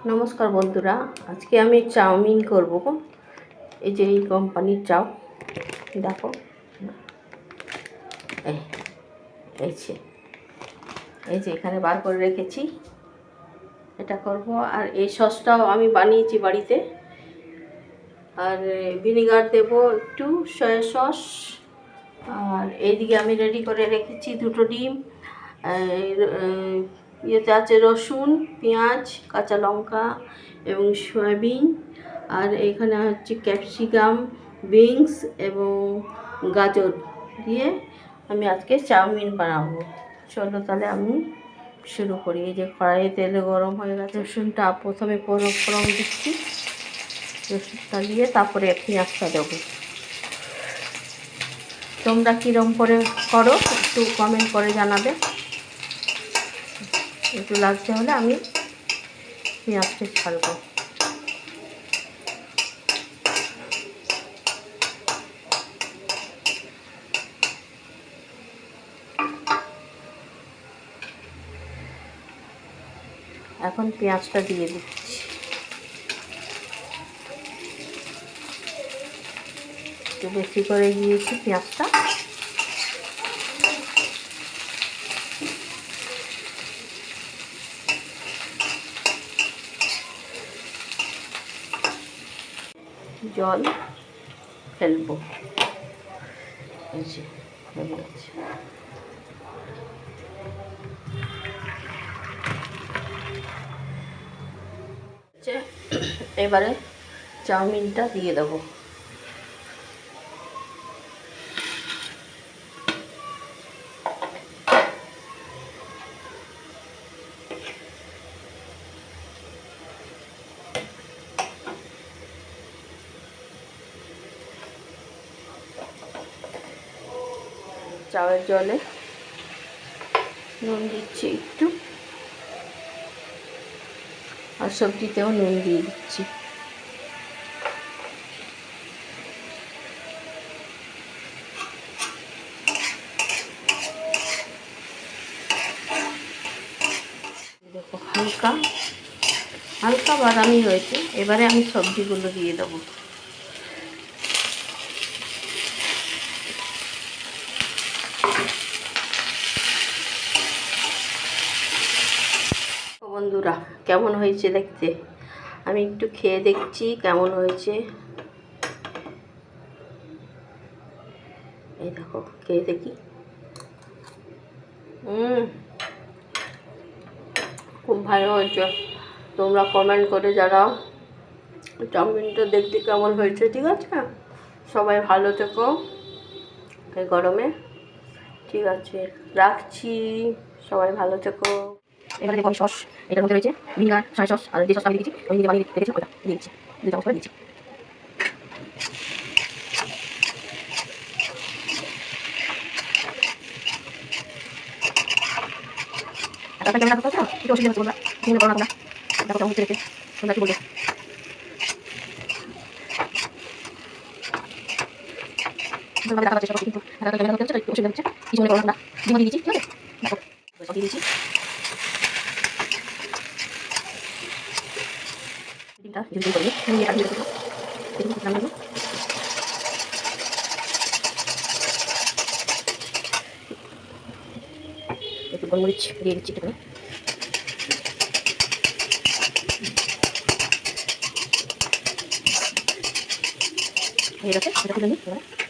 নমস্কার বন্ধুরা, আজকে আমি চাউমিন করব। এই যে এই কোম্পানির চাউ, দেখো এই এই যে এই যে এখানে বার করে রেখেছি, এটা করব। আর এই সসটাও আমি বানিয়েছি বাড়িতে। আর ভিনিগার দেব একটু, সয়া সস। আর এইদিকে আমি রেডি করে রেখেছি দুটো ডিম, ইয়েতে আছে রসুন, পেঁয়াজ, কাঁচা লঙ্কা এবং সয়াবিন। আর এখানে হচ্ছে ক্যাপসিকাম, বিনস এবং গাজর দিয়ে আমি আজকে চাউমিন বানাবো। চলো তাহলে আমি শুরু করি। এই যে কড়াইয়ে তেল গরম হয়ে গেছে, রসুনটা প্রথমে ফোড়ন দিচ্ছি। রসুনটা দিয়ে তারপরে পেঁয়াজটা দেবো। তোমরা কীরকম করে করো একটু কমেন্ট করে জানাবে। একটু লাগছে হলে আমি পেঁয়াজটা ছাড়বো। এখন পেঁয়াজটা দিয়ে দিচ্ছি। একটু বেশি করে দিয়েছি পেঁয়াজটা। জল ফেলবো, এই যে হয়ে গেছে। এবারে চাউমিনটা দিয়ে দেবো। চাউয়ের জলে নুন দিচ্ছি একটু, আর সবজিতেও নুন দিয়ে দিচ্ছি। দেখো হালকা হালকা বাদামি হয়েছে। এবারে আমি সবজিগুলো দিয়ে দেবো। বন্ধুরা, কেমন হয়েছে দেখতে? আমি একটু খেয়ে দেখছি কেমন হয়েছে। এই দেখো, খেয়ে দেখি। খুব ভালো হয়েছে। তোমরা কমেন্ট করে জানাও চাউমিনটা দেখতে কেমন হয়েছে। ঠিক আছে, সবাই ভালো থেকো এই গরমে। ঠিক আছে, রাখছি। সবাই ভালো থেকো। এবারে দেখো আমি সস, এটার মধ্যে রয়েছে ভিনিগার, সয়া সস, আর যে সসটা আমি দিয়েছি, আমি নিজে বানিয়ে রেখেছি, ওটা দিয়ে দিচ্ছি। 2 চামচ করে দিচ্ছি। একটা ক্যামেরা করতে হবে, একটু অসুবিধা হচ্ছে বন্ধুরা, কিছু করো না তোমরা। দেখো কেমন হচ্ছে দেখতে, তোমরা কি বলবে? ভাবে দেখাবার চেষ্টা করছি, কিন্তু একটা ক্যামেরা করতে হচ্ছে, একটু অসুবিধা হচ্ছে। কিছু মনে করো না তোমরা। ডিম দিয়ে দিচ্ছি, ঠিক আছে? দেখো সব দিয়ে দিচ্ছি। ডিমটা যদি করে নিই, আমি এটা দিয়ে দেবো। দেখুন নাম দেবো। একটু গোলমরিচ দিয়ে দিচ্ছি একটুখানি। হয়ে গেছে, এটা তুলে নিই এবারে।